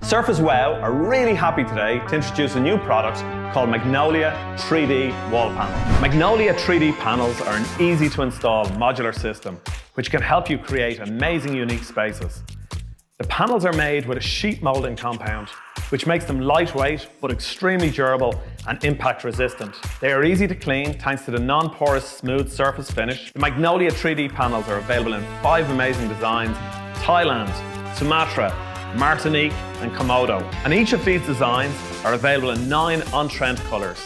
Surface Wow are really happy today to introduce a new product called Magnolia 3D Wall Panel. Magnolia 3D panels are an easy to install modular system which can help you create amazing unique spaces. The panels are made with a sheet molding compound which makes them lightweight but extremely durable and impact resistant. They are easy to clean thanks to the non-porous smooth surface finish. The Magnolia 3D panels are available in 5 amazing designs: Thailand, Sumatra, Martinique and Komodo. And each of these designs are available in 9 on-trend colours.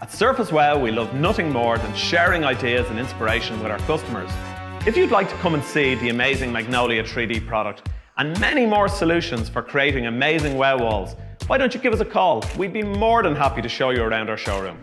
At Surface Wow, we love nothing more than sharing ideas and inspiration with our customers. If you'd like to come and see the amazing Magnolia 3D product and many more solutions for creating amazing wow walls, why don't you give us a call? We'd be more than happy to show you around our showroom.